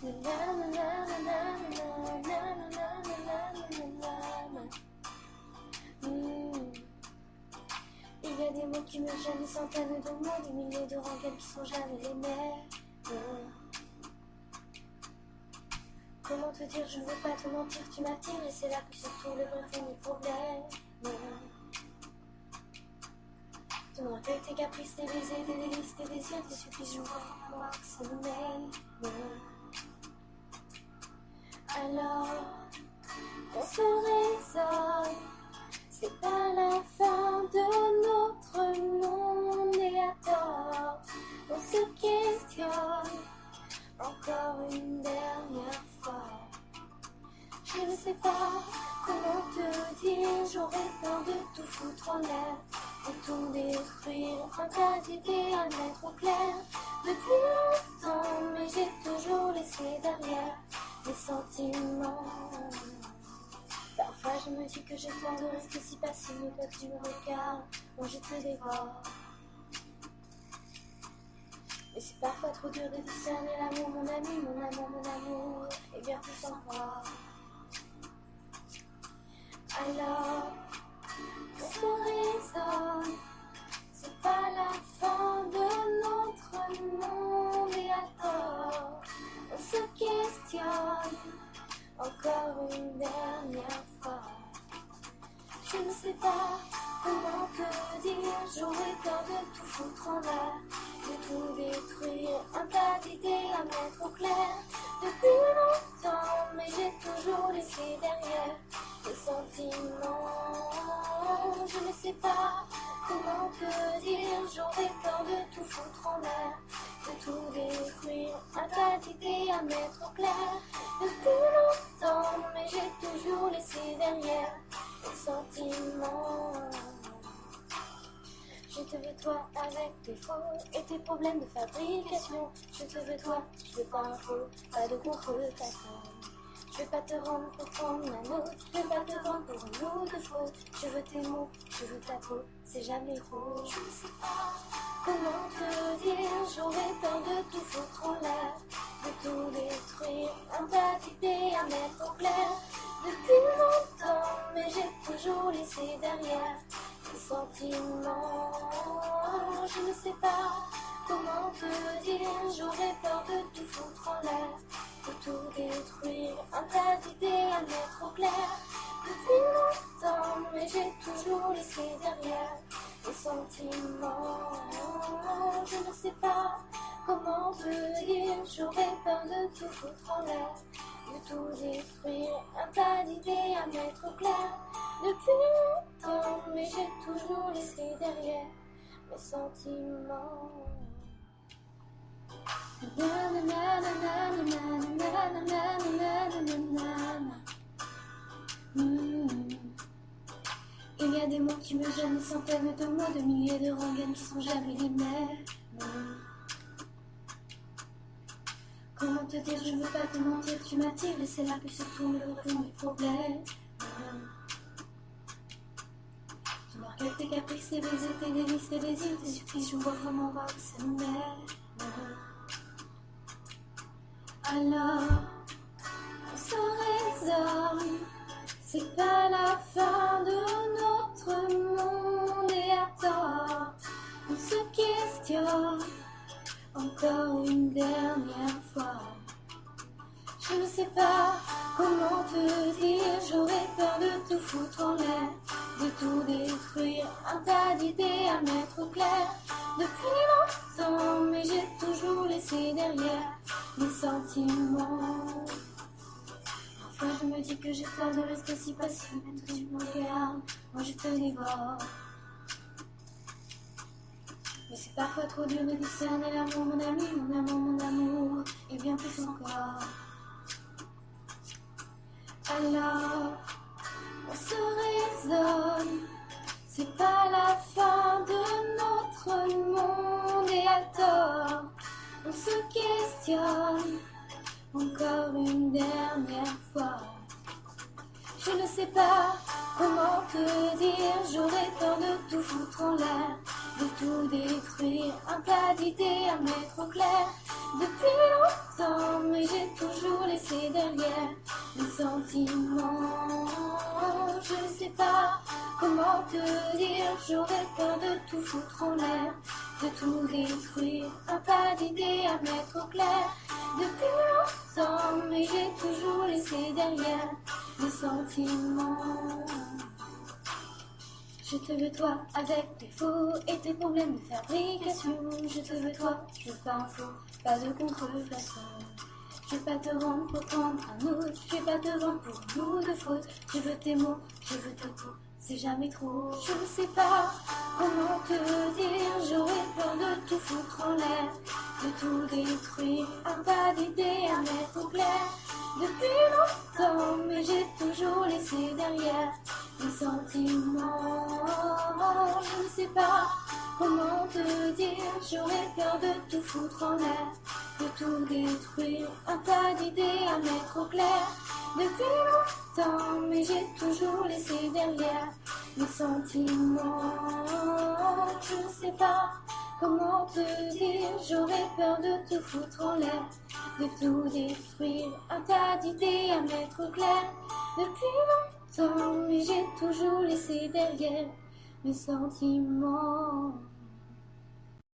Il y a des mots qui me gênent, des centaines de mots, des milliers de rengaines qui sont jamais les mêmes. Comment te dire, je ne veux pas te mentir, tu m'attires et c'est là que se trouve le vrai fond du problème. Ton orgueil, tes caprices, tes baisers, tes délices, tes désirs, tes supplices, je vois moi que c'est le même. Alors, on se raisonne, c'est pas la fin de notre monde et à tort, on se questionne encore une dernière fois. Je ne sais pas comment te dire, j'aurais peur de tout foutre en l'air, de tout détruire, un tas d'idées à mettre au clair. Depuis longtemps, mais j'ai toujours laissé derrière mes sentiments. Parfois je me dis que j'ai peur de rester si passive, mais toi tu me regardes, moi je te dévore. Mais c'est parfois trop dur de discerner l'amour, mon ami, mon amour, mon amour, et bien plus encore. Alors, on se raisonne, c'est pas la fin de notre monde et à tort, on se questionne encore une dernière fois. Je ne sais pas comment te dire, j'aurais peur de tout foutre en l'air, de tout détruire, un tas d'idées à mettre au clair. Depuis longtemps, mais j'ai toujours laissé derrière les sentiments. Je ne sais pas comment te dire, j'aurais peur de tout foutre en l'air, de tout détruire, un tas d'idées à mettre au clair. Depuis longtemps, mais j'ai toujours laissé derrière les sentiments. Je te veux toi avec tes faux et tes problèmes de fabrication. Je te veux toi, je veux pas un faux, pas de contrefaçon. Je veux pas te rendre pour prendre la nôtre, je veux pas te vendre pour un lot de faux. Je veux tes mots, je veux ta peau, c'est jamais rose. Je ne sais pas comment te dire, j'aurais peur de tout foutre en l'air, de tout détruire, un tas d'idées à mettre au clair. Depuis longtemps, mais j'ai toujours laissé derrière les sentiments. Je ne sais pas comment te dire, j'aurais peur de tout foutre en l'air, de tout détruire, un tas d'idées à mettre au clair. Depuis longtemps, mais j'ai toujours laissé derrière les sentiments. Je ne sais pas comment te dire, j'aurais peur de tout foutre en l'air, de tout détruire, un tas d'idées à mettre au clair. Depuis longtemps, mais j'ai toujours laissé derrière mes sentiments. Il y a des mots qui me gênent, des centaines de mots, de milliers de rengaines qui sont jamais les mêmes. Comment te dire, je ne veux pas te mentir, tu m'attires et c'est là que se trouve le fond du problème. Ton orgueil, tes caprices, tes baisers, tes délices, tes désirs, tes supplices, je vois vraiment voir que c'est le même. Alors, on se raisonne, c'est pas la fin de notre monde et à tort, on se questionne encore une dernière fois. Je ne sais pas comment te dire, j'aurais peur de tout foutre en l'air, de tout détruire, un tas d'idées à mettre au clair. Depuis longtemps, mais j'ai toujours laissé derrière mes sentiments. Parfois je me dis que j'ai peur de rester si passive, mais toi tu me regardes, moi je te dévore. Mais c'est parfois trop dur de discerner l'amour, mon ami, mon amour, mon amour, et bien plus encore. Alors, on se raisonne, c'est pas la fin de notre monde et à tort, on se questionne encore une dernière fois. Je ne sais pas comment te dire, j'aurais peur de tout foutre en l'air, de tout détruire, un tas d'idées à mettre au clair. Depuis longtemps, mais j'ai toujours comment te dire, j'aurais peur de tout foutre en l'air, de tout détruire, un tas d'idées à mettre au clair. Depuis longtemps, mais j'ai toujours laissé derrière mes sentiments. Je te veux toi avec tes faux et tes problèmes de fabrication. Je te veux toi, je veux pas un faux, pas de contrefaçon. Je vais pas te rendre pour prendre un autre, je vais pas te vendre pour nous de faute. Je veux tes mots, je veux tes coups, c'est jamais trop. Je ne sais pas comment te dire, j'aurais peur de tout foutre en l'air, de tout détruire, un tas d'idées à mettre au clair. Depuis longtemps, mais j'ai toujours laissé derrière mes sentiments. Je ne sais pas comment te dire, j'aurais peur de tout foutre en l'air, de tout détruire, un tas d'idées à mettre au clair. Depuis longtemps, mais j'ai toujours laissé derrière mes sentiments. Je ne sais pas comment te dire, j'aurais peur de tout foutre en l'air, de tout détruire, un tas d'idées à mettre au clair. Depuis longtemps, mais j'ai toujours laissé derrière mes sentiments.